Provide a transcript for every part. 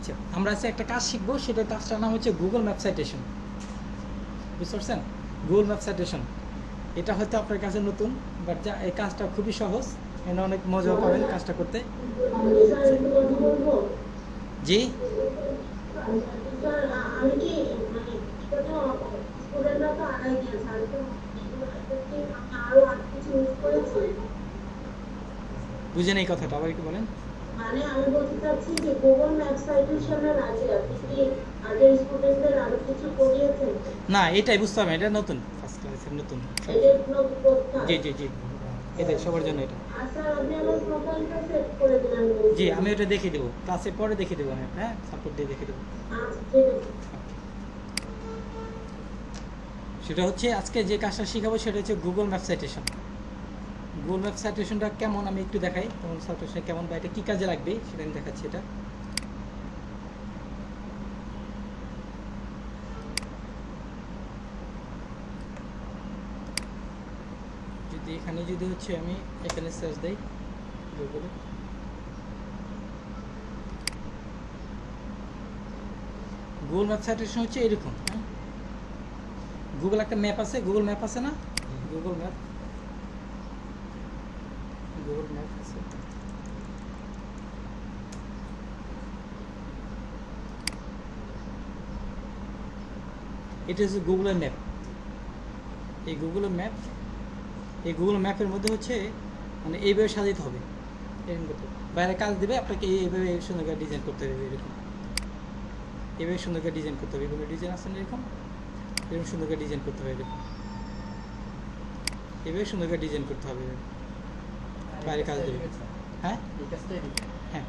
আচ্ছা, আমরা আজকে একটা কাজ শিখবো, সেটা কাজটার নাম হচ্ছে গুগল ম্যাপ সাইটেশন। বুঝতে পারছেন? গুগল ম্যাপ সাইটেশন এটা হয়তো আপনার কাছে নতুন, বাট এই কাজটা খুবই সহজ, এখানে অনেক মজাও পাবেন কাজটা করতে। জি, বুঝেন এই কথাটা, আবার একটু বলেন। মানে আমি বলতে চাচ্ছি যে গুগল ম্যাপ সাইটেশনের আগে আপনি কি আগের স্টুডেন্টদের আরো কিছু করিয়েছেন? না, এটাই বুঝতে হবে, এটা নতুন, ফার্স্ট ক্লাসের নতুন। এটা নতুন করতে হবে। জি জি জি, এটাই সবার জন্য এটা। আচ্ছা, আপনি আমার প্রোফাইলটা সেট করে দিলেন। জি, আমি ওটা দেখিয়ে দেবো, ক্লাসের পরে দেখিয়ে দেবো, আমি হ্যাঁ সাপোর্ট দিয়ে দেখিয়ে দেবো। আচ্ছা, ঠিক আছে। সেটা হচ্ছে আজকে যে কাজটা শেখাবো সেটা হচ্ছে Google map citation. Google map সাইটেশনটা কেমন আমি একটু দেখাই, তোমার সাইটেশন কেমন বা এটা কী কাজে লাগবে সেটা আমি দেখাচ্ছি। এটা যদি এখানে যদি হচ্ছে আমি এখানে সার্চ দিই গুগলে, গুগল ম্যাপ সাইটেশন হচ্ছে এরকম। হ্যাঁ, গুগল একটা ম্যাপ আছে, গুগল ম্যাপ আছে না, গুগল ম্যাপ, গুগল ম্যাপ আছে। এটা হচ্ছে গুগলের ম্যাপ। এই গুগলের ম্যাপ, এই গুগল ম্যাপের মধ্যে হচ্ছে মানে এইভাবে সাজাতে হবে, এরকম করতে হবে। বাইরে কাজ দেবে আপনাকে এইভাবে সুন্দর করে ডিজাইন করতে হবে, এরকম এইভাবে সুন্দর করে ডিজাইন করতে হবে। এগুলো ডিজাইন আছে না, এরকম এরকম সুন্দর করে ডিজাইন করতে হবে, এরকম এইভাবে সুন্দর করে ডিজাইন করতে হবে, বাইরে কাজ দেবে। হ্যাঁ হ্যাঁ,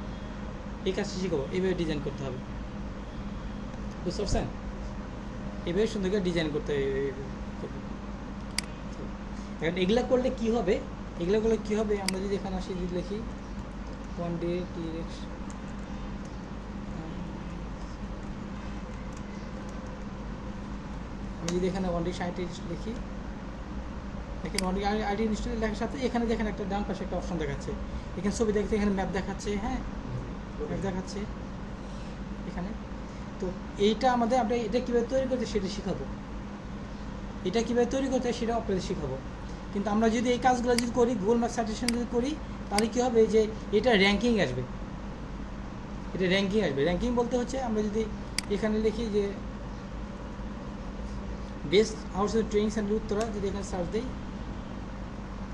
এই কাজটা শিখাবো, এইভাবে ডিজাইন করতে হবে, বুঝতে পারছেন? এইভাবে সুন্দর করে ডিজাইন করতে হবে। এখন এগুলা করলে কি হবে, এগুলো করলে কি হবে, আমরা যদি এখানে আসি, যদি লিখি 1D TX, আমি যদি এখানে 1D সাইটে লিখি, দেখেন 1D আইডি ইনস্টল লেখার সাথে এখানে দেখেন একটা ডান পাশে একটা অপশন দেখাচ্ছে, এখানে ছবি দেখতে, এখানে ম্যাপ দেখাচ্ছে। হ্যাঁ, ম্যাপ দেখাচ্ছে এখানে। তো এইটা আমাদের, আমরা এটা কীভাবে তৈরি করতে সেটা শিখাবো, এটা কীভাবে তৈরি করতে সেটা আপনাদের শিখাবো। কিন্তু আমরা যদি এই কাজগুলো যদি করি, গুগল ম্যাপ সাইটেশন যদি করি, তাহলে কী হবে যে এটা র্যাঙ্কিং আসবে, এটা র্যাঙ্কিং আসবে। র্যাঙ্কিং বলতে হচ্ছে আমরা যদি এখানে লিখি যে best outs training centre Uttara, যদি এখানে সার্চ দিই,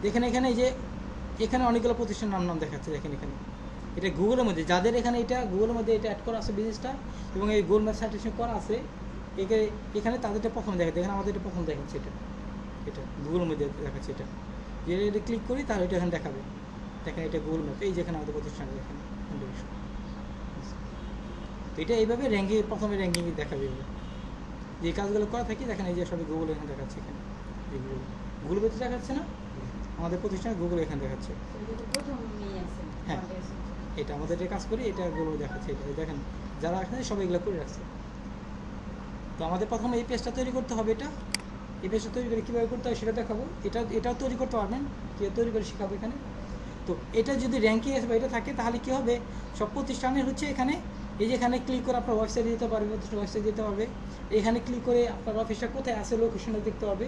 দেখেন এখানে এই যে এখানে অনেকগুলো প্রতিষ্ঠান নাম দেখাচ্ছে। দেখেন এখানে এটা গুগলের মধ্যে, যাদের এখানে এটা গুগলের মধ্যে এটা অ্যাড করা আছে বিজনেসটা, এবং এই গুগল ম্যাপ সাইটেশন করা আছে এখানে তাদেরটা প্রথমে দেখাচ্ছে। দেখেন আমাদের এটা প্রথম দেখাচ্ছে, এটা গুগলের মধ্যে দেখাচ্ছে। এটা ক্লিক করি তাহলে এটা এখানে দেখাবে। দেখেন এটা গুগল ম্যাপ, এই যেখানে আমাদের প্রতিষ্ঠান, দেখেন তো এটা এইভাবে র্যাঙ্কিং, প্রথমে র্যাঙ্কিং দেখাবে। যে কাজগুলো করা থাকি দেখেন এই যে সবই গুগল এখানে দেখাচ্ছে, এখানে এই গুগল ভিতরে দেখাচ্ছে না, আমাদের প্রতিষ্ঠানে গুগল এখানে দেখাচ্ছে। হ্যাঁ, এটা আমাদের যে কাজ করি এটা গুগল দেখাচ্ছে। এটা দেখেন যারা এখানে সবাই এগুলো করে রাখছে। তো আমাদের প্রথমে এই পেজটা তৈরি করতে হবে। এই পেজটা তৈরি করে কীভাবে করতে হয় সেটা দেখাবো। এটাও তৈরি করতে পারবেন, কীভাবে তৈরি করে শেখাবো এখানে। তো এটা যদি র্যাঙ্কিং আসবে এটা থাকে, তাহলে কী হবে, সব প্রতিষ্ঠানের হচ্ছে এখানে এই যে এখানে ক্লিক করে আপনার ওয়েবসাইটে যেতে পারবে, ওয়েবসাইট যেতে পারবে। এখানে ক্লিক করে আপনার অফিসটা কোথায় আছে লোকেশনটা দেখতে পারবে,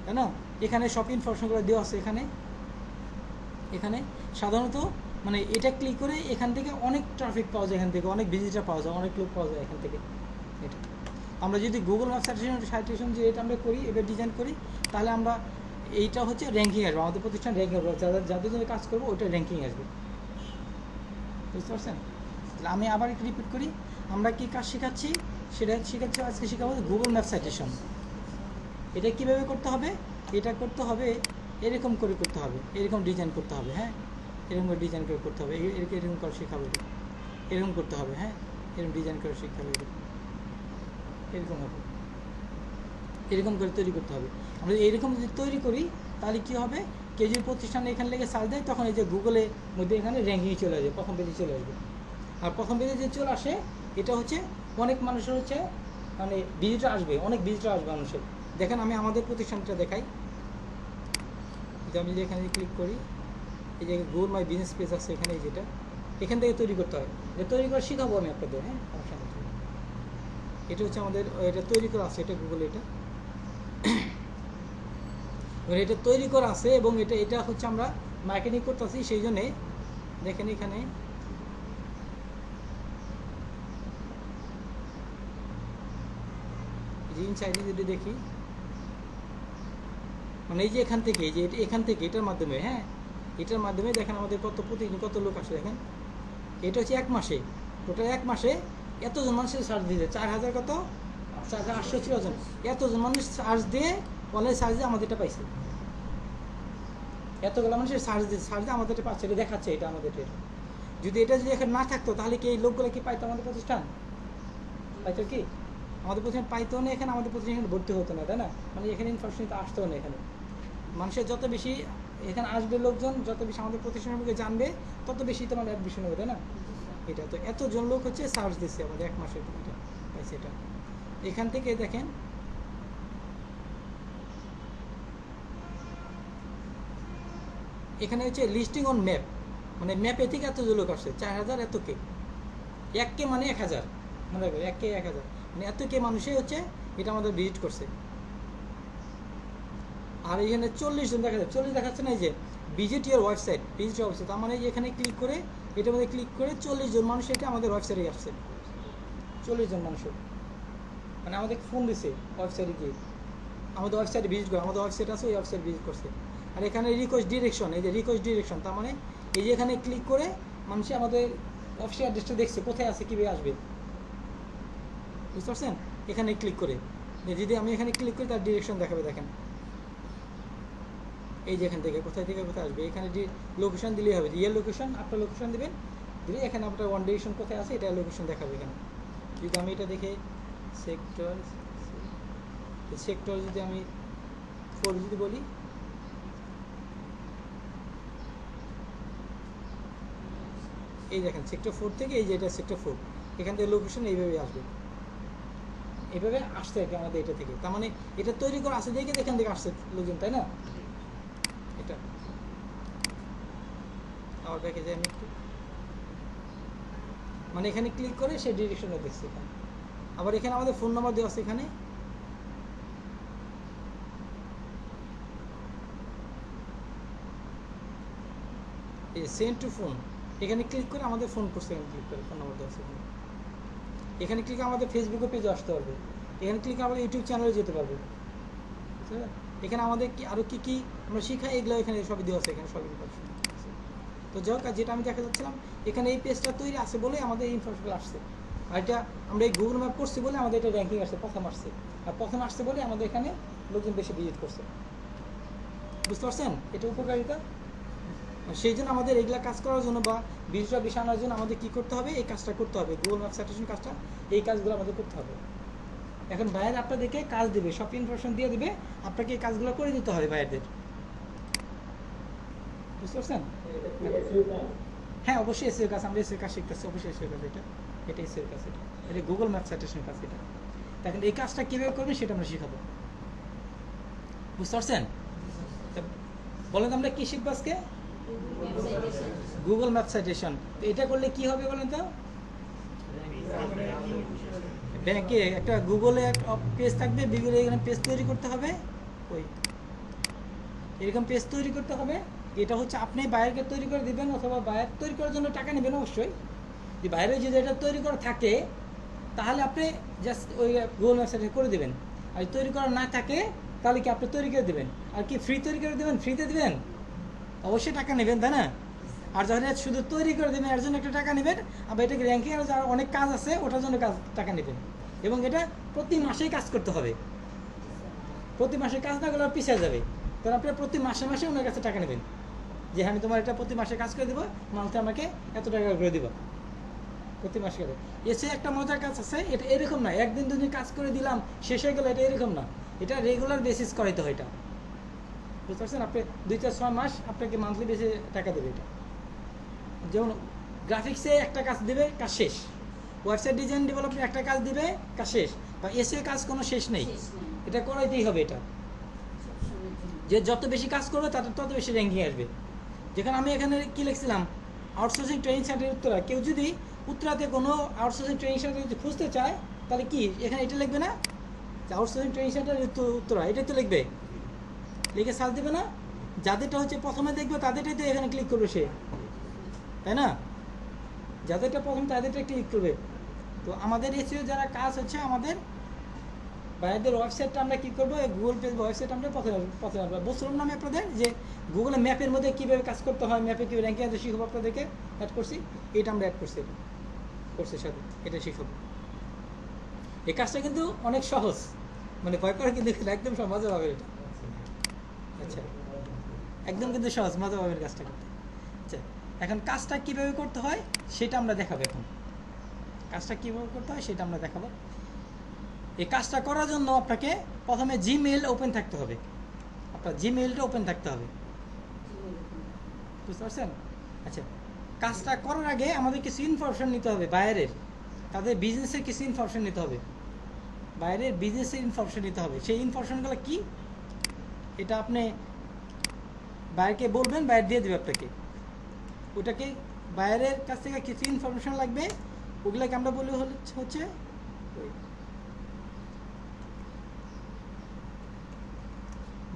তাই না? এখানে সব ইনফরমেশনগুলো দেওয়া আছে। এখানে সাধারণত মানে এটা ক্লিক করে এখান থেকে অনেক ট্রাফিক পাওয়া যায়, এখান থেকে অনেক ভিজিটার পাওয়া যায়, অনেক লোক পাওয়া যায় এখান থেকে। এটা আমরা যদি গুগল ম্যাপ সাইটেশন যে এটা আমরা করি, এবার ডিজাইন করি, তাহলে আমরা এইটা হচ্ছে র্যাঙ্কিং আসবে, আমাদের প্রতিষ্ঠান র্যাঙ্কিং আসবে, যাদের জন্য কাজ করবো ওইটা র্যাঙ্কিং আসবে। বুঝতে পারছেন? তাহলে আমি আবার একটু রিপিট করি, আমরা কি কাজ শেখাচ্ছি সেটা শেখাচ্ছি। আজকে শেখাবো গুগল ম্যাপ সাইটেশন। এটা কীভাবে করতে হবে, এটা করতে হবে এরকম করে করতে হবে, এরকম ডিজাইন করতে হবে। হ্যাঁ, এরকম করে ডিজাইন করে করতে হবে, এরকম করে শেখাবো, এরকম করতে হবে। হ্যাঁ, এরকম ডিজাইন করে শেখাবে, এরকম হবে, এরকম করে তৈরি করতে হবে। আমরা এরকম যদি তৈরি করি তাহলে কী হবে, কেউ যদি প্রতিষ্ঠানে এখানে লেগে সার্চ দেয়, তখন এই যে গুগলের মধ্যে এখানে র্যাঙ্কিংয়ে চলে আসবে, প্রথম পেজে চলে আসবে। আর প্রথম পেজে যে চলে আসে এটা হচ্ছে অনেক মানুষের হচ্ছে মানে ভিজিটার আসবে, অনেক ভিজিটার আসবে মানুষের। দেখেন আমি আমাদের প্রতিষ্ঠানটা দেখাই, আমি যদি এখানে ক্লিক করি, এই যে গুগল মাই বিজনেস পেজ আছে এখানে, যেটা এখান থেকে তৈরি করতে হয়। এটা তৈরি করে শিখাবো আমি আপনাদের, হ্যাঁ সমস্যা নেই। এটা হচ্ছে আমাদের এটা তৈরি করা আছে, এটা গুগলে এটা এটা তৈরি করা আছে এবং এটা হচ্ছে আমরা মার্কেটিং করতেছি, সেই জন্যে দেখেন এখানে ইনসাইডে যদি দেখি, মানে এই যে এখান থেকে এই যে এখান থেকে এটার মাধ্যমে, হ্যাঁ এটার মাধ্যমে দেখেন আমাদের প্রতিদিন কত লোক আসে দেখেন। এটা হচ্ছে 1 মাসে, টোটাল 1 মাসে এতজন মানুষের সার্চ দিয়েছে, 4000 কত 4800 জন, এতজন মানুষ সার্চ দিয়ে অনলাইন সার্চ দিয়ে আমাদের এটা পাইছে। এতগুলো মানুষের সার্চ দিয়ে আমাদের এটা পাচ্ছে, এটা দেখাচ্ছে এটা আমাদের এটা। যদি এখানে না থাকতো তাহলে কি এই লোকগুলো কি পাইতো আমাদের প্রতিষ্ঠান? পাইতো কি? আমাদের প্রতিষ্ঠান পাইতো না, এখানে আমাদের প্রতিষ্ঠান এখানে ভর্তি হতো না, তাই না? মানে এখানে ইনফরমেশন আসতো না। এখানে মানুষের যত বেশি এখানে আসবে, লোকজন যত বেশি আমাদের প্রতিষ্ঠান সম্পর্কে জানবে, তত বেশি তোমার অ্যাডমিশন হবে, তাই না? এটা তো এতজন লোক হচ্ছে সার্চ দিচ্ছে আমাদের 1 মাসের এটা পাইছে। এটা এখান থেকে দেখেন এখানে হচ্ছে লিস্টিং অন ম্যাপ, মানে ম্যাপে থেকে এতজন লোক আসছে, 4000 এত কে, 1 কে মানে 1000, মনে রাখবে 1 কে 1000, মানে এত কে মানুষই হচ্ছে এটা আমাদের ভিজিট করছে। আর এখানে 40 জন দেখা যাচ্ছে, 40 দেখাচ্ছে না, এই যে ভিজিট ইউর ওয়েবসাইট, তার মানে এখানে ক্লিক করে এটার মধ্যে ক্লিক করে 40 জন মানুষ এটা আমাদের ওয়েবসাইটে আসছে। 40 জন মানুষের মানে আমাদের ফোন দিছে ওয়েবসাইটে গিয়ে, আমাদের ওয়েবসাইটে ভিজিট করে, আমাদের ওয়েবসাইট আছে ওই ওয়েবসাইট ভিজিট করছে। আর এখানে রিকোয়েস্ট ডিরেকশন, এই যে রিকোয়েস্ট ডিরেকশন, তার মানে এই যে এখানে ক্লিক করে মানুষ আমাদের অফিসের অ্যাড্রেসটা দেখছে, কোথায় আছে কীভাবে আসবে, বুঝতে পারছেন? এখানে ক্লিক করে যদি আমি এখানে ক্লিক করি তার ডিরেকশন দেখাবে, দেখেন এই যে এখান থেকে কোথায় আসবে, এখানে লোকেশন দিলেই হবে, রিয়েল লোকেশন আপনার লোকেশন দেবেন, দিলে এখানে আপনার ওয়ান ডিরেকশন কোথায় আছে এটা লোকেশন দেখাবে। এখানে যদি আমি এটা দেখে সেক্টর যদি আমি 4 যদি বলি, এই দেখেন সেক্টর 4 থেকে এই যে এটা সেক্টর 4, এখান থেকে লোকেশন এইভাবে আসবে, এইভাবে আসছে আর কি আমাদের এটা থেকে। তার মানে এটা তৈরি করা আছে দেখে এখান থেকে আসছে লোকজন, তাই না? এটা আবার দেখে যাই আমি একটু, মানে এখানে ক্লিক করে সে ডিরেকশনে দেখছে এখানে। আবার এখানে আমাদের ফোন নাম্বার দেওয়া আছে, এখানে সেন্ড টু ফোন, এখানে ক্লিক করে আমাদের ফোন করছে, এখানে ক্লিক করে ফোন নাম্বার দেওয়া আছে এখানে। এখানে ক্লিক আমাদের ফেসবুকে পেজে আসতে পারবে, এখানে ক্লিক আমাদের ইউটিউব চ্যানেলে যেতে পারবে। এখানে আমাদের কি আরও কী আমরা শিখাই এগুলো এখানে সবই দেওয়া আছে, এখানে সবই ইনফরমেশন। তো যাই হোক, যেটা আমি দেখা যাচ্ছিলাম এখানে এই পেজটা তৈরি আছে বলে আমাদের এই ইনফরমেশন আসছে। আর এটা আমরা এই গুগল ম্যাপ করছি বলে আমাদের এটা র্যাঙ্কিং আসছে, প্রথম আসছে। আর প্রথম আসছে বলে আমাদের এখানে লোকজন বেশি ভিজিট করছে, বুঝতে পারছেন এটা উপকারিতা। সেই জন্য আমাদের এগুলা কাজ করার জন্য বা ভিডিওটা বেশি আনার জন্য আমাদের কী করতে হবে, এই কাজটা করতে হবে, গুগল ম্যাপ সাইটেশন কাজটা, এই কাজগুলো আমাদের করতে হবে। এখন বাইরে আপনাদেরকে কাজ দেবে, সব ইনফরমেশন দিয়ে দেবে, আপনাকে এই কাজগুলো করে দিতে হবে বাইরেদের, বুঝতে পারছেন? হ্যাঁ অবশ্যই এসির কাজ, আমরা এসির কাজ শিখতেছি, অবশ্যই এসির কাজ, এটা এসির কাজ, এটা গুগল ম্যাপ সাইটেশন কাজ। এটা দেখেন এই কাজটা কীভাবে করবেন সেটা আমরা শিখাবো, বুঝতে পারছেন? বলেন আমরা কী শিখবো আজকে? Google map citation. তো এটা করলে কি হবে বলেন তো? ব্যাংকে একটা গুগলে একটা পেজ থাকবে, গুগলে এখানে পেজ তৈরি করতে হবে, ওই এরকম পেজ তৈরি করতে হবে। এটা হচ্ছে আপনি বাইরেকে তৈরি করে দিবেন, অথবা বাইরে তৈরি করার জন্য টাকা নেবেন অবশ্যই। যে বাইরে যদি এটা তৈরি করা থাকে তাহলে আপনি জাস্ট ওই গুগল ম্যাপ সাইটে করে দেবেন, আর তৈরি করা না থাকে তাহলে কি আপনি তৈরি করে দেবেন। আর কি ফ্রি তৈরি করে দেবেন? ফ্রিতে দেবেন? অবশ্যই টাকা নেবেন, তাই না? আর যখন শুধু তৈরি করে দেবেন এর জন্য একটা টাকা নেবেন, আবার এটাকে র্যাঙ্কিং এর যারা অনেক কাজ আছে ওটার জন্য টাকা নেবেন। এবং এটা প্রতি মাসেই কাজ করতে হবে, প্রতি মাসে কাজ না করলে পিছিয়ে যাবে। কারণ আপনি প্রতি মাসে মাসে ওনার কাছে টাকা নেবেন, যে আমি তোমার এটা প্রতি মাসে কাজ করে দেবো, মান্থে আমাকে এত টাকা করে দেবো প্রতি মাসে করে। এসে একটা মজার কাজ আছে, এটা এরকম না একদিন দুদিন কাজ করে দিলাম শেষ হয়ে গেল, এটা এরকম না, এটা রেগুলার বেসিস করাইতে হয়। এটা বুঝতে পারছেন? আপনি 2-4 মাস আপনাকে মান্থলি বেসে টাকা দেবে। এটা যেমন গ্রাফিক্সে একটা কাজ দেবে, কাজ শেষ। ওয়েবসাইট ডিজাইন ডেভেলপমেন্ট একটা কাজ দিবে, কাজ শেষ। বা এসে কাজ কোনো শেষ নেই, এটা করাইতেই হবে। এটা যে যত বেশি কাজ করবে তার তত বেশি র্যাঙ্কিং আসবে। যেখানে আমি এখানে কি লিখছিলাম, আউটসোর্সিং ট্রেনিং সেন্টার উত্তরা, কেউ যদি উত্তরাতে কোনো আউটসোর্সিং ট্রেনিং সেন্টার যদি খুঁজতে চায় তাহলে কি এখানে এটা লিখবে না, যে আউটসোর্সিং ট্রেনিং সেন্টার উত্তরা, এটাই তো লিখবে, লিখে সার্চ দেবে না, যাদেরটা হচ্ছে প্রথমে দেখবে তাদেরটাই তো এখানে ক্লিক করবে সে, তাই না? যাদেরটা প্রথম তাদেরটা ক্লিক করবে। তো আমাদের এসিও যারা কাজ হচ্ছে আমাদের বাইরের ওয়েবসাইটটা আমরা কী করবো, গুগল পে ওয়েবসাইট আমরা প্রথমে বলছিলাম না আমি আপনাদের যে গুগলে ম্যাপের মধ্যে কীভাবে কাজ করতে হয়, ম্যাপে কীভাবে র্যাঙ্কিং আছে শিখবো, আপনাদেরকে অ্যাড করছি, এটা আমরা অ্যাড করছি কোর্সের সাথে, এটা শিখবো। এই কাজটা কিন্তু অনেক সহজ, মানে ভয় করে কিন্তু একদম মজা পাবে এটা। আচ্ছা, একদম কিন্তু সহজ, মজা পাবেন কাজটা করতে। আচ্ছা, এখন কাজটা কীভাবে করতে হয় সেটা আমরা দেখাবো। এখন কাজটা কীভাবে করতে হয় সেটা আমরা দেখাবো। এই কাজটা করার জন্য আপনাকে প্রথমে জিমেইল ওপেন থাকতে হবে, আপনার জিমেইলটা ওপেন থাকতে হবে, বুঝতে পারছেন? আচ্ছা, কাজটা করার আগে আমাদের কিছু ইনফরমেশন নিতে হবে বাইরের, তাদের বিজনেসের কিছু ইনফরমেশন নিতে হবে, বাইরের বিজনেসের ইনফরমেশন নিতে হবে। সেই ইনফরমেশনগুলো কি, এটা আপনি বাইরেকে বলবেন, বাইরে দিয়ে দেবে আপনাকে। ওটাকে বাইরের কাছ থেকে কিছু ইনফরমেশন লাগবে, ওগুলোকে আমরা বলি হচ্ছে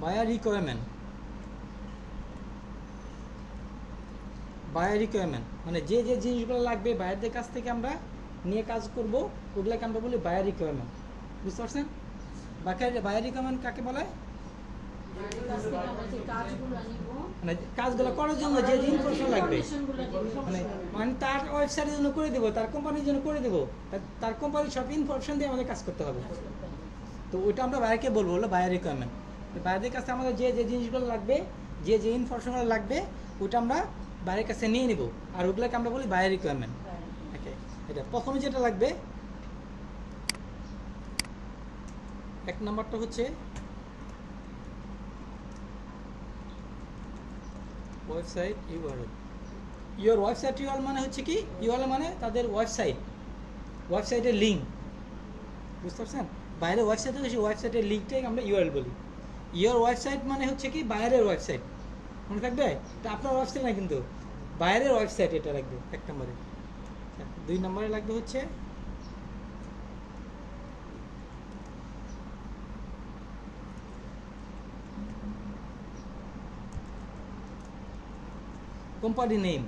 বায়ার রিকোয়ারমেন্ট। বায়ার রিকোয়ারমেন্ট মানে যে যে জিনিসগুলো লাগবে বাইরের কাছ থেকে আমরা নিয়ে কাজ করব, ওগুলোকে আমরা বলি বায়ার রিকোয়ারমেন্ট, বুঝতে পারছেন? বায়ার রিকোয়ারমেন্ট কাকে বলে? মানে কাজগুলো করার জন্য যে যে ইনফরমেশন লাগবে, মানে তার ওয়েবসাইটের জন্য করে দেবো, তার কোম্পানির জন্য করে দেবো, তার কোম্পানির সব ইনফরমেশন দিয়ে আমাদের কাজ করতে হবে। তো ওইটা আমরা বাইরেকে বলবো হলো বায়ার রিকোয়ারমেন্ট। বাইরের কাছে আমাদের যে যে জিনিসগুলো লাগবে, যে যে ইনফরমেশনগুলো লাগবে, ওইটা আমরা বাইরের কাছে নিয়ে নিব, আর ওগুলোকে আমরা বলি বায়ার রিকোয়ারমেন্ট। ওকে, এটা প্রথমে যেটা লাগবে, এক নাম্বারটা হচ্ছে website URL. Your website URL মানে হচ্ছে কি, ইউআরএল মানে তাদের ওয়েবসাইটের লিঙ্ক, বুঝতে পারছেন? বাইরের ওয়েবসাইট হচ্ছে ওয়েবসাইটের লিঙ্কটাই আমরা ইউআরএল বলি। ইউর ওয়েবসাইট মানে হচ্ছে কি বাইরের ওয়েবসাইট, মনে থাকবে? এটা আপনার ওয়েবসাইট না, কিন্তু বাইরের ওয়েবসাইট এটা লাগবে এক নম্বরে। দুই নম্বরে লাগবে হচ্ছে কোম্পানি নেম,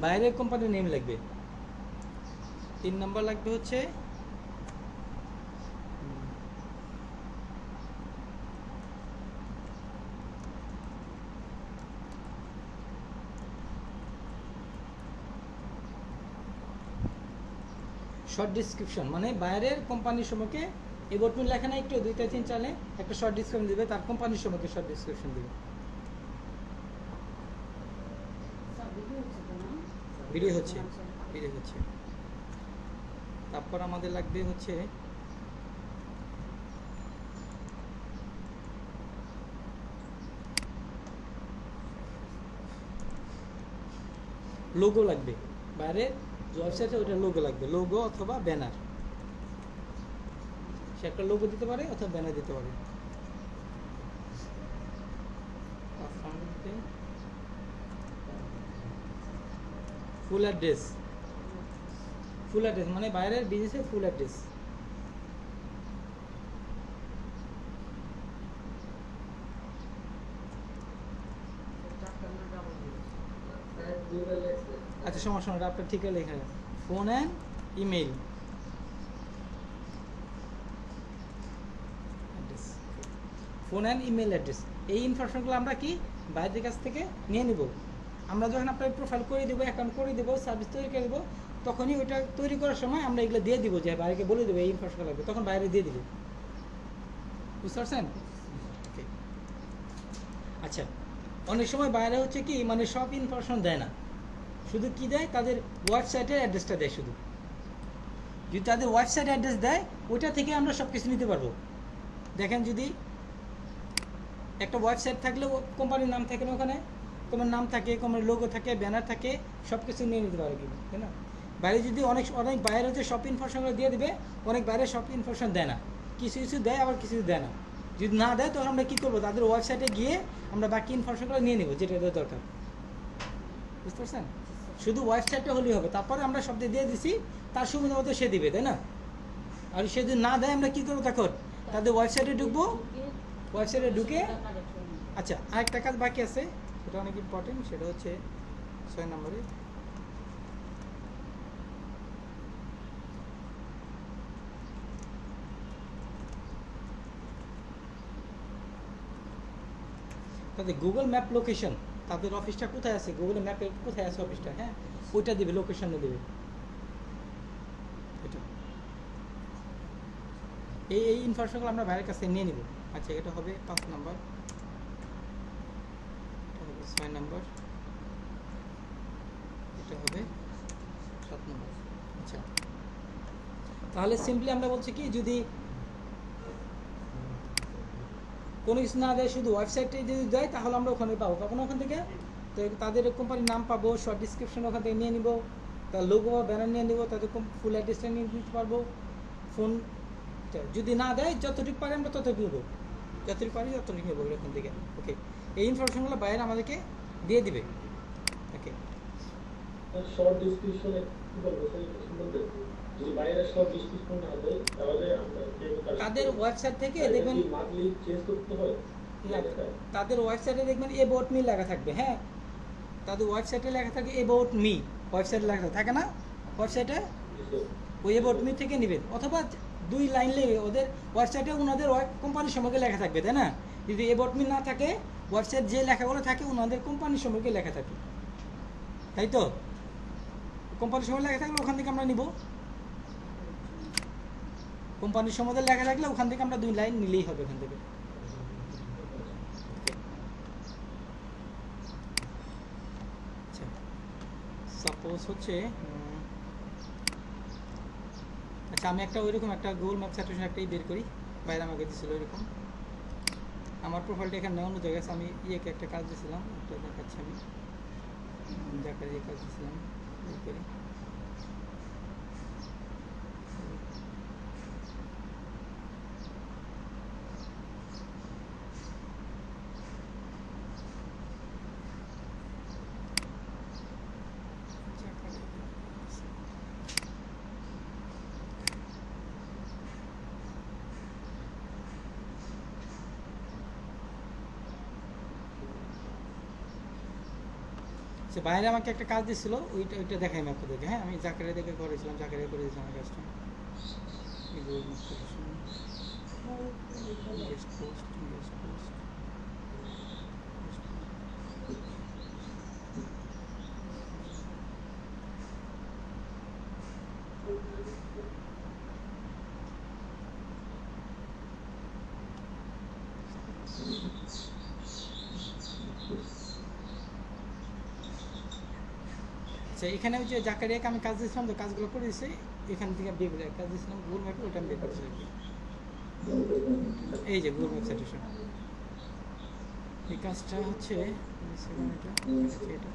বাইরের কোম্পানি নেম লাগবে। তিন নম্বর লাগবে হচ্ছে শর্ট ডিসক্রিপশন, মানে বাইরের কোম্পানির সম্পর্কে এবারটুন লেখা না, একটু 2-3 একটা শর্ট ডিসক্রিপশন দিবে, তার কোম্পানির সম্পর্কে শর্ট ডিসক্রিপশন দিবে। ভিডিও হচ্ছে। তারপর আমাদের লাগবে হচ্ছে লোগো লাগবে, বাইরে ওয়েবসাইটে ওটা লোগো লাগবে, লোগো অথবা ব্যানার। সে একটা লোগো দিতে পারে অথবা ব্যানার দিতে পারে। ফুল অ্যাড্রেস মানে বাইরের বিজনেসের ফুল অ্যাড্রেস। আচ্ছা, সমস্যা না, আপনার ঠিক লেখা phone and email address, phone and email address. এই ইনফরমেশনগুলো আমরা কি বাইরের কাছ থেকে নিয়ে নিব। আমরা যখন আপনার প্রোফাইল করে দেবো, অ্যাকাউন্ট করে দেবো, সার্ভিস তৈরি করে দেবো, তখনই ওইটা তৈরি করার সময় আমরা এগুলো দিয়ে দিব, যে বাইরেকে বলে দেবো এই ইনফরমেশন লাগবে, তখন বাইরে দিয়ে দিব, বুঝতে পারছেন? আচ্ছা, অনেক সময় বাইরে হচ্ছে কি, মানে সব ইনফরমেশন দেয় না, শুধু কি দেয়, তাদের ওয়েবসাইটের অ্যাড্রেসটা দেয় শুধু। যদি তাদের ওয়েবসাইট অ্যাড্রেস দেয়, ওইটা থেকে আমরা সব কিছু নিতে পারবো। দেখেন, যদি একটা ওয়েবসাইট থাকলে কোম্পানির নাম থাকে না, ওখানে কোম্পানির নাম থাকে, কোম্পানির লোগো থাকে, ব্যানার থাকে, সব কিছু নিয়ে নিতে পারবে, কিন্তু তাই না? বাইরে যদি অনেক বাইরে হচ্ছে সব ইনফরমেশনগুলো দিয়ে দেবে, অনেক বাইরে সব ইনফরমেশন দেয় না, কিছু কিছু দেয়, আবার কিছু দেয় না। যদি না দেয়, তখন আমরা কী করবো, তাদের ওয়েবসাইটে গিয়ে আমরা বাকি ইনফরমেশনগুলো নিয়ে নেবো, যেটা দরকার, বুঝতে পারছেন? শুধু ওয়েবসাইটটা হলেই হবে, তারপরে আমরা সব দিয়ে দিছি, তার সুবিধা মতো সে দিবে, তাই না? আর সে যদি না দেয় আমরা কী করবো? দেখো তাদের ওয়েবসাইটে ঢুকবো, ওয়েবসাইটে ঢুকে আচ্ছা আরেকটা কাজ বাকি আছে, সেটা অনেক ইম্পর্টেন্ট, সেটা হচ্ছে 6 নম্বরে। তাদের গুগল ম্যাপ লোকেশন, তাদের অফিসটা কোথায় আছে, গুগল ম্যাপে কোথায় আছে অফিসটা, হ্যাঁ ওইটা দিবে, লোকেশনে দেবে। এটা এই ইনফরমেশনগুলো আমরা বাইরের কাছে নিয়ে নিব। আচ্ছা এটা হবে 5 নম্বর, এটা হবে 6 নম্বর, এটা হবে 7 নম্বর। আচ্ছা তাহলে সিম্পলি আমরা বলছি কি, যদি কোনো কিছু না দেয়, শুধু ওয়েবসাইটে যদি দেয় তাহলে আমরা ওখানে পাবো, কখনো ওখান থেকে তো তাদের কোম্পানির নাম পাবো, শর্ট ডিসক্রিপশন ওখান থেকে নিয়ে নিব, তার লোগো বা ব্যানার নিয়ে নিব, তাদের ফুল অ্যাড্রেসটা নিয়ে নিতে পারবো, ফোন যদি না দেয় যতটুকু পারি আমরা ততটুকু নেবো, যতটুকু পারি ততটুকু নেবো এরকম থেকে। ওকে, এই ইনফরমেশনগুলো বাইরে আমাদেরকে দিয়ে দিবে। ওকে, শর্ট ডিসক্রিপশনে কি বলবো স্যার, একটু বলবেন? যদি বাইরে শর্ট ডিসক্রিপশন না দেয় তাহলে আমরা তাদের ওয়েবসাইট থেকে দেখবেন মান্থলি চেঞ্জ করতে হয়। তাদের ওয়েবসাইটে দেখবেন অ্যাবাউট মি লেখা থাকবে, হ্যাঁ তাদের ওয়েবসাইটে লেখা থাকে অ্যাবাউট মি, ওয়েবসাইটে লেখা থাকে না ওয়েবসাইটে, ওই অ্যাবাউট মি থেকে নেবেন, অথবা 2 লাইন লেগে ওদের ওয়েবসাইটে ওনাদের কোম্পানির সম্পর্কে লেখা থাকবে, তাই না? যদি অ্যাবাউট মি না থাকে, ওয়েবসাইট যে লেখাগুলো থাকে ওনাদের কোম্পানির সম্পর্কে লেখা থাকে, তাই তো? কোম্পানির সম্পর্কে লেখা থাকলে ওখান থেকে আমরা নিব, কোম্পানির সম্বন্ধে লেখা থাকলে ওখান থেকে আমরা 2 লাইন নিলেই হবে ওখান থেকে। আচ্ছা সাপোজ হচ্ছে আচ্ছা আমি একটা ওইরকম একটা গুগল ম্যাপ সাইটেশন একটাই বের করি, বাইরে আমাকে দিয়েছিল ওইরকম, আমার প্রোফাইলটা এখানে নেওয়ানো জায়গা আছে, আমি ইয়েকে একটা কাজ দিয়েছিলাম, একটা দেখাচ্ছি আমি, যাকে যে কাজ দিয়েছিলাম বের করি। সে বাইরে আমাকে একটা কাজ দিয়েছিল, ওইটা দেখাই আমি আপনাদেরকে, হ্যাঁ আমি জাকারিয়া দেখে করেছিলাম, জাকারিয়া করে দিয়েছিলাম আমার কাজটা। আচ্ছা এখানে ওই যে জাকারিয়াকে আমি কাজ দিয়েছিলাম, তো কাজগুলো করে দিয়েছি, এখান থেকে বের কাজ দিয়েছিলাম গুগল ম্যাপে, ওইটা আমি বের করছি। এই যে গুগল ম্যাপ সাইটেশন, এই কাজটা হচ্ছে এটা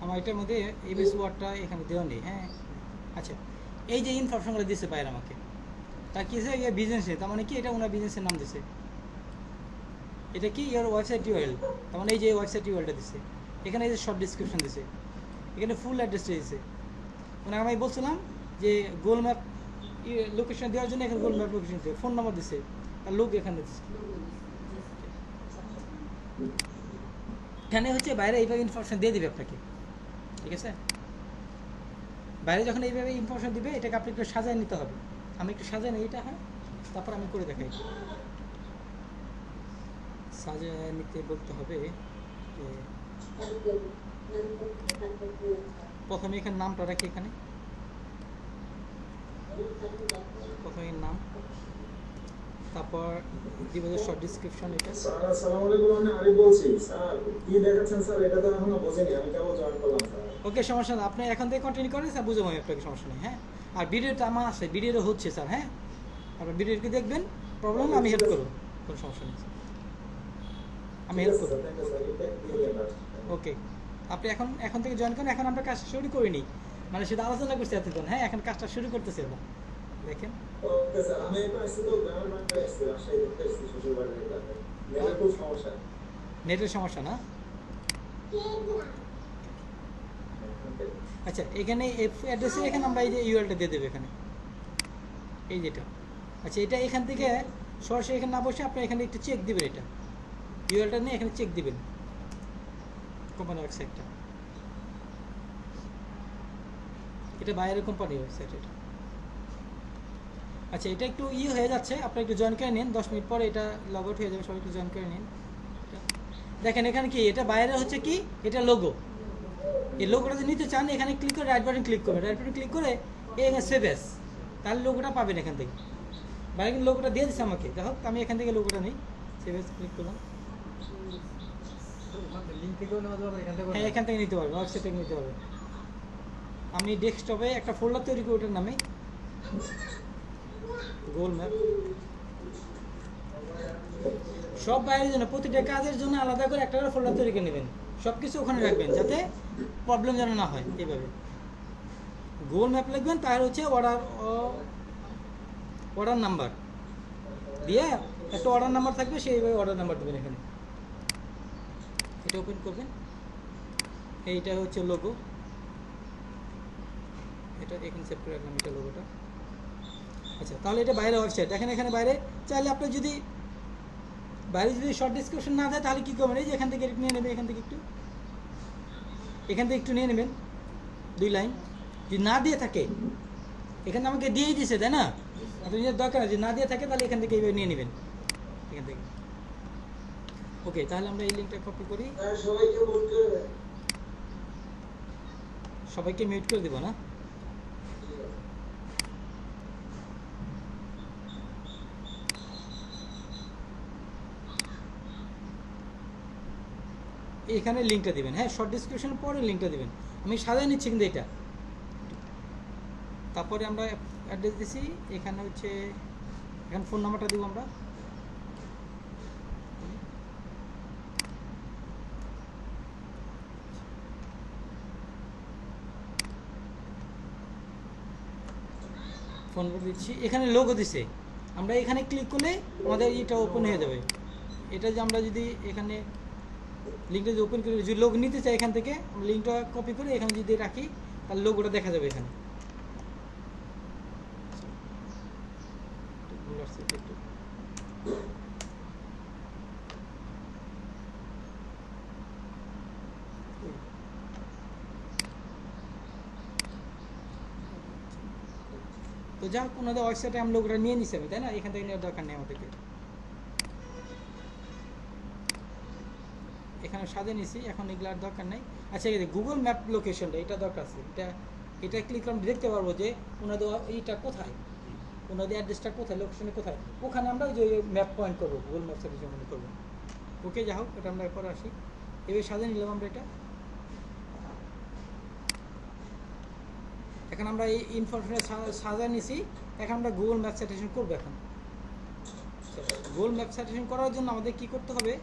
আমার এটার মধ্যে এবিএস ওয়ার্ডটা এখানে দেওয়া নেই, হ্যাঁ আচ্ছা এই যে ইনফরমেশনগুলো দিচ্ছে বাইরে আমাকে, তা কি আছে বিজনেস, তার মানে কি এটা ওনার বিজনেসের নাম দিছে, এটা কি ইয়ার ওয়েবসাইট ইউআরএল, তার মানে এই যে ওয়েবসাইট ইউআরএলটা দিছে, এখানে এই যে শর্ট ডিসক্রিপশন দিছে, এখানে ফুল অ্যাড্রেসটা দিছে, মানে আমি বলছিলাম যে গুগল ম্যাপ লোকেশন দেওয়ার জন্য এখানে গুগল ম্যাপ লোকেশন দিচ্ছে, ফোন নাম্বার দিছে, আর লোক এখানে দিচ্ছে। এখানে হচ্ছে বাইরে এইভাবে ইনফরমেশন দিয়ে দিবে আপনাকে, ঠিক আছে? বাইরে যখন এইভাবে ইনফরমেশন দিবে এটাকে আপনি একটু সাজায় নিতে হবে, আমি একটু সাজাই নিই এটা, হ্যাঁ তারপর আমি করে দেখাই। সাজায় নিতে বলতে হবে যে প্রথমে এখানে নামটা রাখি, এখানে প্রথমে নাম, তারপর দিব শর্ট ডিসক্রিপশন, এটা স্যার আসসালামু আলাইকুম, আমি আরিফ বলছি। স্যার কি দেখাচ্ছেন স্যার, এটা তো এখনো বোঝেনি, আমি কেবল জয়েন করলাম স্যার। ওকে সমস্যা না, আপনি এখন থেকে কন্টিনিউ করেন স্যার, বুঝবো আমি আপনাকে, সমস্যা নেই। হ্যাঁ আর ভিডিওটা আমার আছে, ভিডিওটা হচ্ছে স্যার, হ্যাঁ আপনার ভিডিওটি দেখবেন, প্রবলেম আমি হেল্প করবো, কোনো সমস্যা নেই। আমি হেল্প করবো। ওকে, আপনি এখন থেকে জয়েন করেন। এখন আমরা কাজটা শুরু করিনি, মানে সেটা আলোচনা করছি এতক্ষণ। হ্যাঁ, এখন কাজটা শুরু করতেছি আমরা। দেখেন নেটের সমস্যা না। আচ্ছা, এখানে অ্যাড্রেসে এখানে আমরা এই যে ইউআরএলটা দিয়ে দেবো এখানে, এই যেটা। আচ্ছা, এটা এখান থেকে সরাসরি এখানে না বসে আপনি এখানে একটু চেক দিবেন, এটা ইউআরএলটা নিয়ে এখানে চেক দিবেন কোম্পানি ওয়েবসাইটটা। এটা বাইরের কোম্পানি ওয়েবসাইট এটা। আচ্ছা, এটা একটু হয়ে যাচ্ছে, আপনি একটু জয়েন করে নিন। 10 মিনিট পরে এটা লগ আউট হয়ে যাবে, সবাই একটু জয়েন করে নিন। দেখেন এখানে কি, এটা বাইরে হচ্ছে কি, এটা লোগো। এই লোগোটা যদি নিতে চান এখানে ক্লিক করে রাইট বাটন ক্লিক করবেন। রাইট বাটন ক্লিক করে এখানে সেভ এস, তাহলে লোগোটা পাবেন এখান থেকে। বাইরে কিন্তু লোগোটা দিয়ে দিচ্ছে আমাকে, যাই হোক আমি এখান থেকে লোগোটা নিই, সেভ এস ক্লিক করলাম। হ্যাঁ, এখান থেকে নিতে পারবেন, ওয়েবসাইট থেকে নিতে পারবেন। আমি ডেস্কটপে একটা ফোল্ডার তৈরি করি, ওটার নামে গুগল ম্যাপ। সব বাইরের জন্য, প্রতিটা কাজের জন্য আলাদা করে একটা করে ফোল্ডার তৈরি করে নেবেন। সব কিছু ওখানে রাখবেন যাতে প্রবলেম যেন না হয়। এইভাবে গুগল ম্যাপ লিখবেন, তার হচ্ছে অর্ডার নাম্বার দিয়ে একটা অর্ডার নাম্বার থাকবে, সেইভাবে অর্ডার নাম্বার দেবেন এখানে। এটা ওপেন করবেন, এইটা হচ্ছে লোগো, এটা এখানে সেভ করে রাখলাম, এটা লোগোটা। আচ্ছা, তাহলে এটা বাইরে ওয়েবসাইট। দেখেন এখানে বাইরে চাইলে আপনি যদি বাইরে যদি শর্ট ডিসক্রিপশন না দেয় তাহলে কী করবেন, এই যে এখান থেকে নিয়ে নেবেন, এখান থেকে একটু নিয়ে নেবেন 2 লাইন। যদি না দিয়ে থাকে, এখানে আমাকে দিয়েই দিছে, তাই না? আপনি নিজের দরকার যদি না দিয়ে থাকে তাহলে এখান থেকে এইভাবে নিয়ে নেবেন এখান থেকে। ওকে, তাহলে আমরা এই লিঙ্কটা কপি করি, সবাইকে মিউট করে দেবো না। এখানে লিঙ্কটা দিবেন। হ্যাঁ, শর্ট ডিসক্রিপশনের পরে লিঙ্কটা দিবেন। আমি সাজায় নিচ্ছি কিন্তু এটা। তারপরে আমরা অ্যাড্রেস দিছি, এখানে হচ্ছে এখানে ফোন নাম্বারটা দিব আমরা। ফোন নাম্বার দিচ্ছি, এখানে লোগো দিছে। আমরা এখানে ক্লিক করলে আমাদের এটা ওপেন হয়ে যাবে। এটা যে আমরা যদি এখানে লিঙ্কটা যদি ওপেন করে যদি লোগো নিতে চাই, এখান থেকে আমরা লিঙ্কটা কপি করে এখানে যদি রাখি তাহলে লোগোটা দেখা যাবে এখানে। তো যাক, ওনাদের ওয়েবসাইটে আমি লোগোটা নিয়ে নিছি আমি, তাই না? এখান থেকে নেওয়ার দরকার নেই আমাদেরকে। এখানে সাজিয়ে নিছি, এখন এগুলার দরকার নেই। আচ্ছা, এই গুগল ম্যাপ লোকেশনটা এটা দরকার আছে। এটা ক্লিক করে আমরা দেখতে পারবো যে ওনাদের এইটা কোথায়, ওনাদের অ্যাড্রেসটা কোথায়, লোকেশনে কোথায়। ওখানে আমরা ওই যে ম্যাপ পয়েন্ট করবো, গুগল ম্যাপ সার্ভিস মনে করবো। ওকে, যা হোক, এটা আমরা এরপরে আসি। এবার সাজিয়ে নিলাম আমরা এটা। এখন আমরা এই ইনফরমেশন সাজিয়ে নিছি, এখন আমরা গুগল ম্যাপ সাইটেশন করবো। এখন গুগল ম্যাপ সাইটেশন করার জন্য আমাদের কি করতে হবে,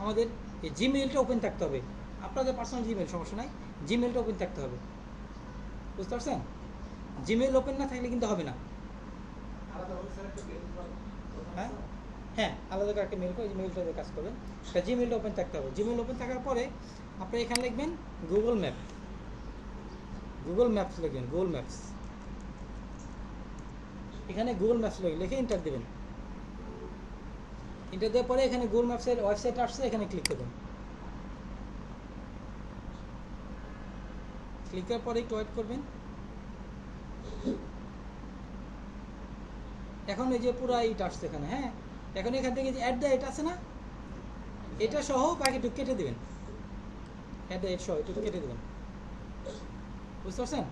আমাদের এই জিমেইলটা ওপেন থাকতে হবে। আপনাদের পার্সোনাল জিমেইল সমস্যা নাই, জিমেইলটা ওপেন থাকতে হবে। বুঝতে পারছেন? জিমেইল ওপেন না থাকলে কিন্তু হবে না। হ্যাঁ হ্যাঁ, আলাদা করে একটা মেইল করে মেইলটাতে কাজ করবেন। সেটা জিমেইলটা ওপেন থাকতে হবে। জিমেইল ওপেন থাকার পরে আপনি এখানে লিখবেন গুগল ম্যাপস লিখবেন, গুগল ম্যাপস। এখানে গুগল ম্যাপস লিখে এন্টার দেবেন। এন্টার দেওয়ার পরে এখানে গুগল ম্যাপসের ওয়েবসাইট আসছে, এখানে ক্লিক করবেন। ক্লিক করার পরে একটু ওয়েট করবেন। এখন এই যে পুরো এইটা আসছে এখানে। হ্যাঁ, এখন এখান থেকে যে অ্যাড দ্য এটা আছে না, এটা সহ বাকিটুকু কেটে দেবেন। অ্যাড দ্য এড সহ এটা কেটে দেবেন। বুঝতে পারছেন?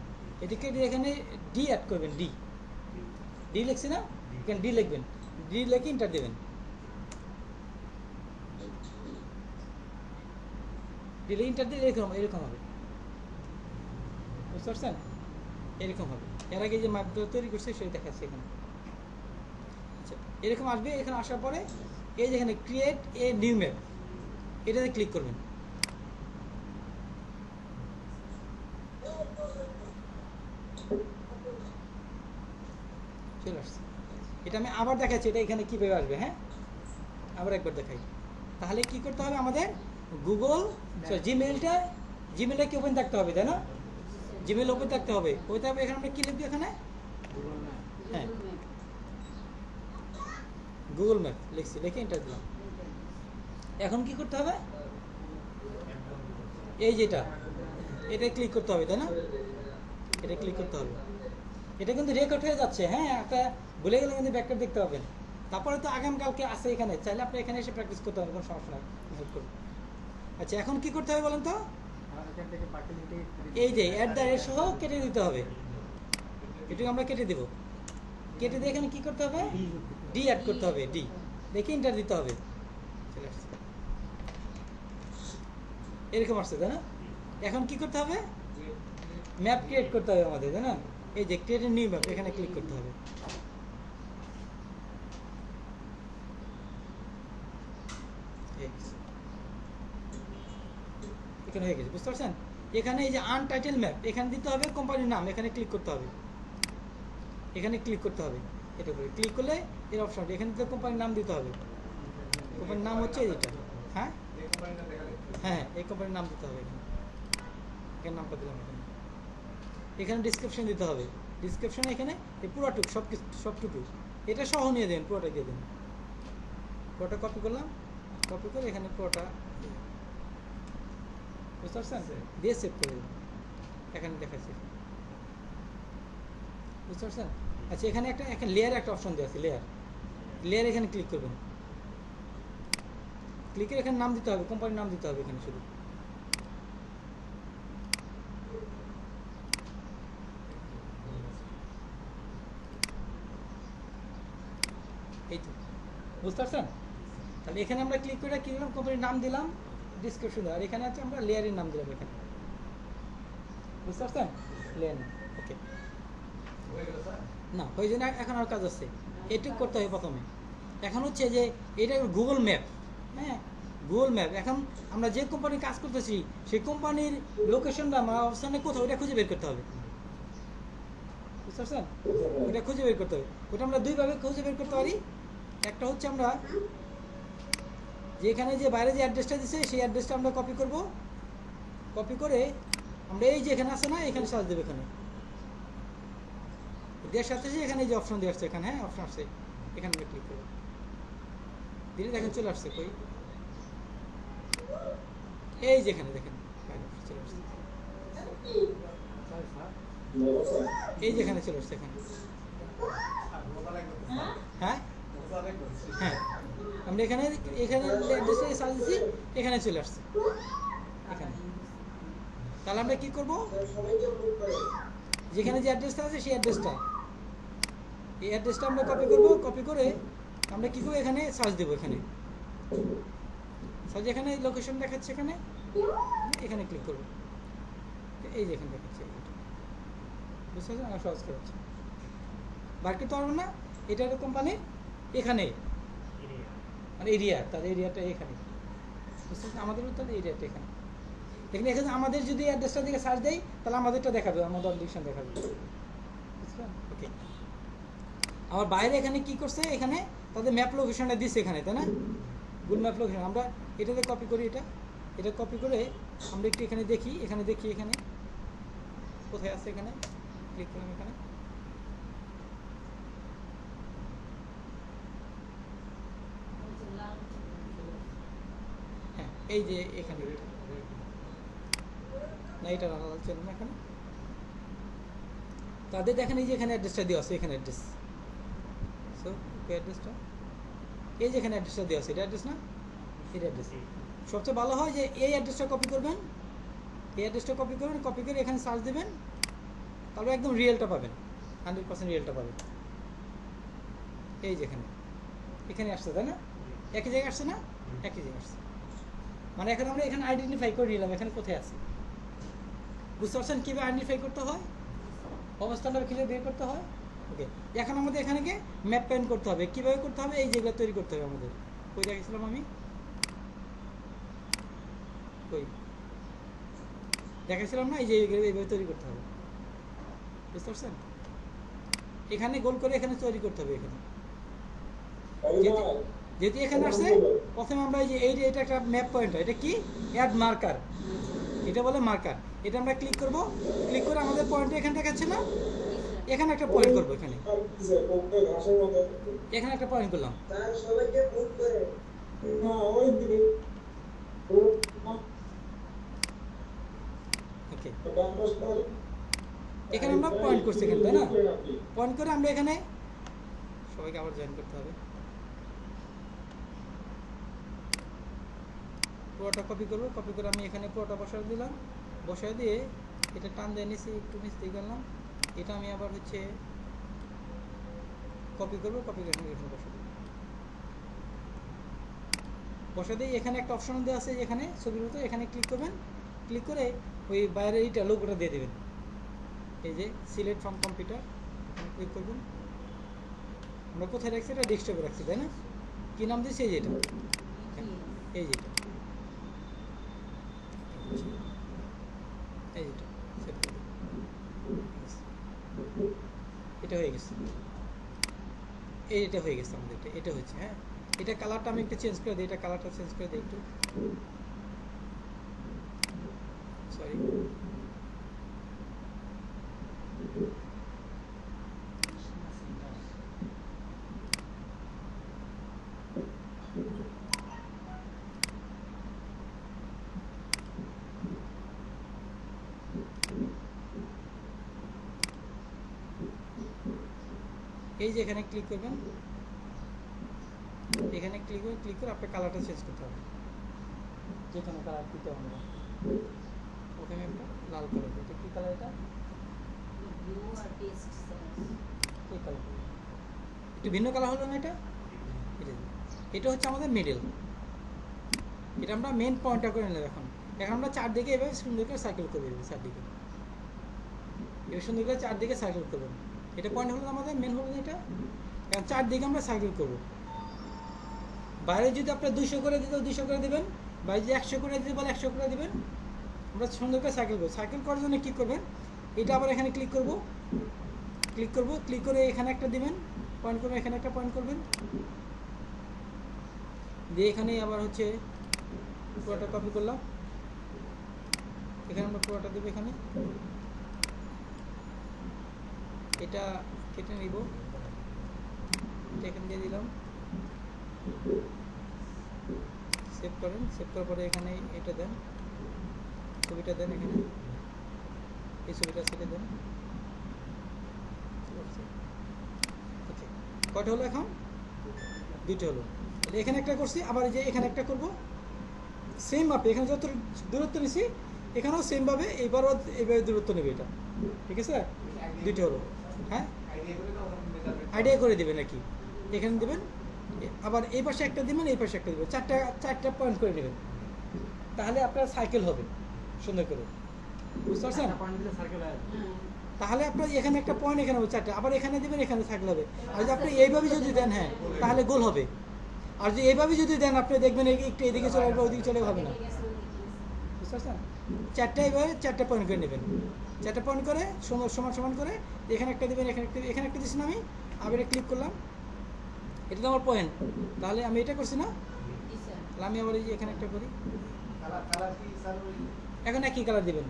এটি কেটে এখানে ডি অ্যাড করবেন। ডি লিখছি না, এখানে ডি লিখবেন। ডি লিখে এন্টার দেবেন। দিলে এন্টার দিলে এরকম হবে। বুঝতে পারছেন? এরকম হবে। এর আগে যে ম্যাপ তৈরি করছে সেটা দেখাচ্ছে এখানে। আচ্ছা, এরকম আসবে। এখানে আসার পরে এই যেখানে ক্রিয়েট এ নিউ ম্যাপ, এটাতে ক্লিক করবেন। চলে আসছে। এটা আমি আবার দেখাচ্ছি এটা এখানে কীভাবে আসবে। হ্যাঁ, আবার একবার দেখাই। তাহলে কি করতে হবে আমাদের? গুগল জিমেলটা কি ওপেন থাকতে হবে, তাই না? জিমেল ওপেন থাকতে হবে। ওইটা হবে এখানে আমরা কি লিখবো এখানে? হ্যাঁ, গুগল ম্যাপ লিখছি, লিখে এন্টার দিলাম। এখন কি করতে হবে? এই যেটা এটা ক্লিক করতে হবে, তাই না? এটা ক্লিক করতে হবে। এটা কিন্তু রেকর্ড হয়ে যাচ্ছে। হ্যাঁ, একটা ভুলে গেলে কিন্তু ব্যাকআপ দেখতে পাবেন। তারপরে তো আগামীকালকে আছে এখানে, চাইলে আপনি এখানে এসে প্র্যাকটিস করতে পারেন, কোনো সমস্যা নাই। আচ্ছা, এখন কি করতে হবে বলেন তো? এই যে @ সহ কেটে দিতে হবে। এটুকু আমরা কেটে দেব। কেটে দিয়ে এখানে কি করতে হবে? ডি অ্যাড করতে হবে। ডি দেখে এন্টার দিতে হবে। চলে আসছে, এরকম আসছে, তাই না? এখন কি করতে হবে? ম্যাপ ক্রিয়েট করতে হবে আমাদের, তাই না? এই যে ক্রিয়েট এ নিউ ম্যাপ, এখানে ক্লিক করতে হবে। এখানে হয়ে গেছে, বুঝতে পারছেন? এখানে এই যে আনটাইটেল ম্যাপ, এখানে দিতে হবে কোম্পানির নাম, এখানে ক্লিক করতে হবে। এখানে ক্লিক করতে হবে। এটা করে ক্লিক করলে এর অপশনটা, এখানে তো কোম্পানির নাম দিতে হবে। কোম্পানির নাম হচ্ছে এটা। হ্যাঁ হ্যাঁ, এই কোম্পানির নাম দিতে হবে। এখানে নামটা দিলাম। এখানে ডিসক্রিপশন দিতে হবে। ডিসক্রিপশনে এখানে এই পুরোটুকু সবটুকু এটা সহ নিয়ে দেন, পুরোটা দিয়ে দেন। পুরোটা কপি করলাম, কপি করে এখানে পুরোটা বুঝতে পারছেন, দিয়ে সেভ করে দেবেন। এখানে দেখাচ্ছি, বুঝতে পারছেন? আচ্ছা, এখানে এখানে লেয়ার একটা অপশন দেওয়া আছে, লেয়ার এখানে ক্লিক করবেন। ক্লিক করে এখানে নাম দিতে হবে, কোম্পানির নাম দিতে হবে এখানে শুধু। এই তো, বুঝতে পারছেন? তাহলে এখানে আমরা ক্লিক করে কি দিলাম? কোম্পানির নাম দিলাম, ডিসক্রিপশন, আর এখানে আছে আমরা লেয়ারের নাম দিলাম এখানে। বুঝতে পারছেন? লেয়ার নাম। ওকে, না ওই জন্য এখন আর কাজ আছে, এটুকু করতে হবে প্রথমে। এখন হচ্ছে যে এটা গুগল ম্যাপ। হ্যাঁ, গুগল ম্যাপ। এখন আমরা যে কোম্পানির কাজ করতেছি সেই কোম্পানির লোকেশন বা আমার অবস্থানে কোথাও, ওটা খুঁজে বের করতে হবে। বুঝতে পারছেন? ওটা খুঁজে বের করতে হবে। ওটা আমরা দুইভাবে খুঁজে বের করতে পারি। একটা হচ্ছে আমরা যেখানে যে বাইরে যে অ্যাড্রেসটা দিচ্ছে সেই অ্যাড্রেসটা আমরা কপি করব। কপি করে আমরা এই যে এখানে আছে না, এখানে সার্চ দেবো। এখানে দেওয়ার সাথে এখানে যে অপশন দিয়ে আসছে, এখানে হ্যাঁ অপশন আসছে, এখানে আমরা ক্লিক করবো। দিলে দেখেন চলে আসছে। কই? এই যে এখানে দেখেন চলে আসছে। এই যে এখানে চলে আসছে এখানে। হ্যাঁ হ্যাঁ, আমরা এখানে সার্চ দিচ্ছি, এখানে চলে আসছে এখানে। তাহলে আমরা কি করব? যেখানে যে অ্যাড্রেসটা আছে সেই অ্যাড্রেসটা, এই অ্যাড্রেসটা আমরা কপি করব। কপি করে আমরা কি করব? এখানে সার্চ দেবো। এখানে সার্চ, এখানে লোকেশন দেখাচ্ছে, এখানে এখানে ক্লিক করব। এই যে এখানে দেখাচ্ছে, বুঝতে পারছেন? আমার সহজ করা হচ্ছে, বার করতে পারবো না। এটা একটা কোম্পানি এখানে, মানে এরিয়া, তার এরিয়াটা এখানে, বুঝতে পারছেন? আমাদেরও তাহলে এরিয়াটা এখানে। এখানে এখানে আমাদের যদি অ্যাড্রেসটা দিকে সার্চ দেয় তাহলে আমাদেরটা দেখাবে, আমাদের ডিকশন দেখাবে। বুঝলেন? ওকে, আমার বাইরে এখানে কি করছে? এখানে তাদের ম্যাপ লোকেশনটা দিচ্ছে এখানে, তাই না? গুগল ম্যাপ লোকেশন আমরা এটাতে কপি করি। এটা কপি করে আমরা একটু এখানে দেখি। এখানে দেখি এখানে কোথায় আছে, এখানে ক্লিক করলাম। এখানে হ্যাঁ, এই যে এখানে না, এটা আলাদা চলবে না। এখানে তাদের দেখেন, এই যে এখানে অ্যাড্রেসটা দেওয়া আছে, এখানে অ্যাড্রেস। সো অ্যাড্রেসটা এই যে এখানে অ্যাড্রেসটা দেওয়া আছে, এটা অ্যাড্রেস না, এটা অ্যাড্রেস। সবচেয়ে ভালো হয় যে এই অ্যাড্রেসটা কপি করবেন। এই অ্যাড্রেসটা কপি করবেন, কপি করে এখানে সার্চ দেবেন, তাহলে একদম রিয়েলটা পাবেন, 100% রিয়েলটা পাবেন। এই যে এখানে আসছে, তাই না? একই জায়গায় আসছে না? একই জায়গায় আসছে। মানে এখন আমরা এখানে আইডেন্টিফাই করে নিলাম এখানে কোথায় আছে। বুঝতে পারছেন কীভাবে আইডেন্টিফাই করতে হয়, অবস্থানটা কীভাবে বের করতে হয়? ওকে, এখন আমাদের এখানে ম্যাপ প্যান করতে হবে। কীভাবে করতে হবে? এই যেগুলো তৈরি করতে হবে আমাদের। কই দেখেছিলাম আমি, কই দেখাইছিলাম না, এই যে এইভাবে তৈরি করতে হবে, বুঝতে পারছেন? এখানে গোল করে এখানে তৈরি করতে হবে। এখানে যেহেতু এখানে আসছে, প্রথমে আমরা এই যে এটা একটা ম্যাপ পয়েন্ট, এটা কি অ্যাড মার্কার, এটা বলে মার্কার। এটা আমরা ক্লিক করব, ক্লিক করে আমাদের পয়েন্ট এখানে দেখাচ্ছে না, এখানে একটা পয়েন্ট করব, এখানে একটা পয়েন্ট করলাম। ওকে, এখানে আমরা পয়েন্ট করছি এখানে, তাই না? পয়েন্ট করে আমরা এখানে সবাইকে আবার জয়েন করতে হবে। পুরোটা কপি করব, কপি করে আমি এখানে পুরোটা বসায় দিলাম, বসায় দিয়ে এটা টান দিয়ে নিচে একটু নিচ দিয়ে গেলাম। এটা আমি আবার হচ্ছে কপি করব, কপি করে এখানে বসা দেব, বসা দিয়ে এখানে একটা অপশন দেওয়া আছে এখানে ছবির মতো, এখানে ক্লিক করবেন, ক্লিক করে ওই বাইরের এইটা লোগোটা দিয়ে দেবেন, এই যে সিলেক্ট ফ্রম কম্পিউটার, এখানে ক্লিক করবেন। আমরা কোথায় রাখছি? এটা ডেস্কটপে রাখছি, তাই না? কি নাম দিয়েছি? এই যেটা, এই যেটা, এই যেটা সেভ করে দিন। এটা হয়ে গেছে, এটা হয়ে গেছে আমাদের, এটা হচ্ছে। হ্যাঁ, এটা কালারটা আমি একটু চেঞ্জ করে দিই, এটা কালারটা চেঞ্জ করে দিই একটু, সরি। এই যে এখানে ক্লিক করবেন, এখানে ক্লিক করে আপনার কালারটা চেঞ্জ করতে হবে, যে কোনো কালার দিতে হবে। ওখানে একটা লাল কালার, এটা কি কালার? এটা এই কালার, একটু ভিন্ন কালার হলো না এটা? এটা হচ্ছে আমাদের মিডল, এটা আমরা মেন পয়েন্টটা করে নিলাম। এখন আমরা চারদিকে এভাবে সুন্দর করে সার্কেল করে দেবো, চারদিকে এবার সুন্দর করে চারদিকে সার্কেল করবেন। এটা পয়েন্ট হলো আমাদের মেন হলো এটা, এখন চারদিকে আমরা সার্কেল করব। বাইরে যদি আপনার 200 করে দিতে 200 করে দেবেন, বাইরে যদি 100 করে দিতে বলে 100 করে দেবেন। আমরা সুন্দর করে সার্কেল করব। সার্কেল করার জন্য কী করবেন? এটা আবার এখানে ক্লিক করব, ক্লিক করে এখানে একটা দিবেন, পয়েন্ট করবেন, এখানে একটা পয়েন্ট করবেন, দিয়ে এখানে আবার হচ্ছে পুরোটা কপি করলাম, এখানে আমরা পুরোটা দেবো, এখানে এটা কেটে নিব, এটা এখানে দিয়ে দিলাম, সেভ করেন। সেভ করার পরে এখানে এটা দেন, ছবিটা দেন, এখানে এই ছবিটা সেটে দেন। ওকে, কয়টা হলো? এখন 2টা হলো। এখানে একটা করছি, আবার এই যে এখানে একটা করব, সেম মাপে এখানে যত দূরত্ব নিছি এখানেও সেমভাবে এইবারও এইভাবে দূরত্ব নেবে এটা, ঠিক আছে? 2টা হলো। হ্যাঁ, আইডিয়া করে দেবেন আর কি, এখানে দেবেন, আবার এই পাশে একটা দেবেন, এই পাশে একটা দেবেন, চারটা পয়েন্ট করে নেবেন, তাহলে আপনার সাইকেল হবে সুন্দর করে, বুঝতে পারছেন? তাহলে আপনার এখানে একটা পয়েন্ট, এখানে হবে 4টা, আবার এখানে দেবেন, এখানে সাইকেল হবে। আর যদি আপনি এইভাবে যদি দেন, হ্যাঁ, তাহলে গোল হবে। আর যদি এইভাবে যদি দেন, আপনি দেখবেন একটু এদিকে চলে আসবে, ওইদিকে চলে হবে না, বুঝতে পারছেন? এইভাবে 4টা পয়েন্ট করে নেবেন, 4টা পয়েন্ট করে সমান করে এখানে একটা দেবেন, এখানে একটা দিচ্ছি না আমি, আবার ক্লিক করলাম, এটা তো আমার পয়েন্ট। তাহলে আমি এটা করছি না, তাহলে আমি আবার এই যে এখানে একটা করি, এখন একই কালার দেবেন,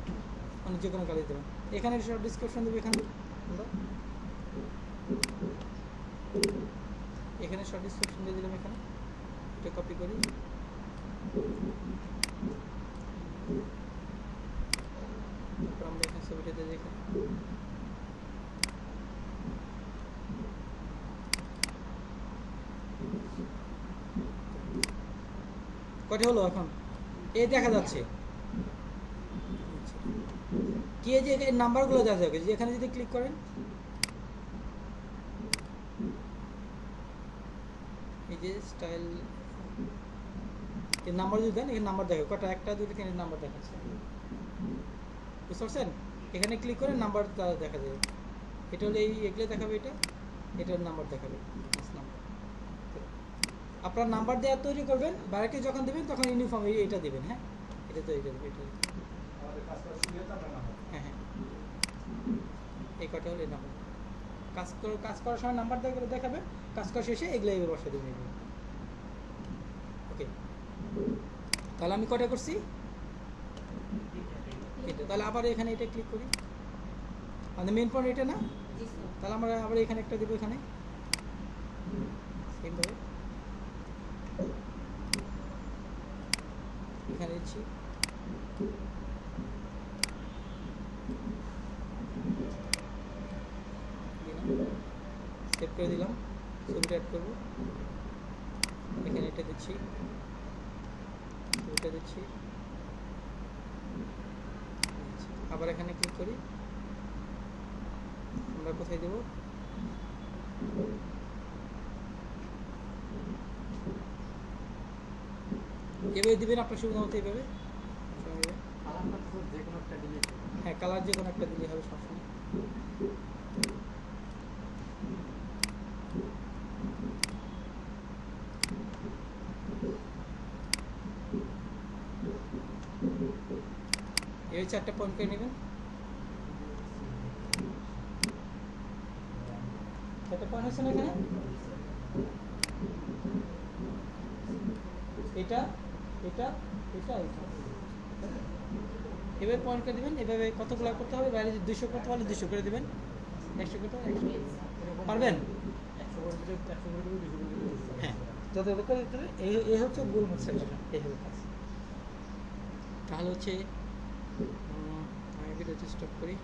মানে যে কোনো কালার দেবেন। এখানে সব ডিসক্রিপশন দেবে, এখানে সব ডিসক্রিপশন দিয়ে দিলাম, এখানে এটা কপি করি, আমরা এখানে ছবিটা দিয়ে দেখি, কয়টা হলো? এখন এই দেখা যাচ্ছে কি, এই যে নাম্বারগুলো দেখা যাবে, যে এখানে যদি ক্লিক করেন, এই যে স্টাইল এই নাম্বার যদি দেন, এখানে নাম্বার দেখাবে কটা, 1 2 3 নাম্বার দেখাচ্ছে, বুঝতে পারছেন? এখানে ক্লিক করে নাম্বার দেখা যাবে, এটা হলো এগুলো দেখাবে, এটার নাম্বার দেখাবে, আপনার নাম্বার দেওয়া তৈরি করবেন, বাইরে যখন দেবেন তখন ইউনিফর্ম এটা দেবেন। হ্যাঁ, এটা এটা তো এটা এটা হ্যাঁ হ্যাঁ এই কটা হলে নাম্বার কাজ করার সময় নাম্বার দেখাবে, কাজ করা শেষে এগুলো এবার বসা দেবেন এগুলো। ওকে, তাহলে আমি কটা করছি এটা, তাহলে আবার এখানে এটা ক্লিক করি, আমাদের মেন পয়েন্ট এটা না, তাহলে আমরা আবার এখানে একটা দেবো, এখানে সেমভাবে এখানে দিচ্ছি, সেভ করে দিলাম, ছবিটা অ্যাড করবো, এখানে এটা দিচ্ছি, ছবিটা দিচ্ছি, আবার এখানে ক্লিক করি, আমরা কোথায় দেবো, এভাবে দিবেন আপনার সুবিধা মতো, এইভাবে হ্যাঁ কালার যে কোনো একটা দিলে হবে সবসময়। এই 4টা পয়েন্ট করে নেবেন, 4টা পয়েন্ট হচ্ছে না এখানে, এটা এটা এটা এটা এভাবে পয়েন্ট করে দেবেন। এভাবে কতগুলো করতে হবে, বাইরে যদি 200 করতে পারলে 200 করে দেবেন, 100 করতে 100 পারবেন, হ্যাঁ যত করে দিতে হবে। এই হচ্ছে গোলমোল সেকশন, এই হবে কাজ। তাহলে হচ্ছে আমি ভিডিওটি স্টপ করি।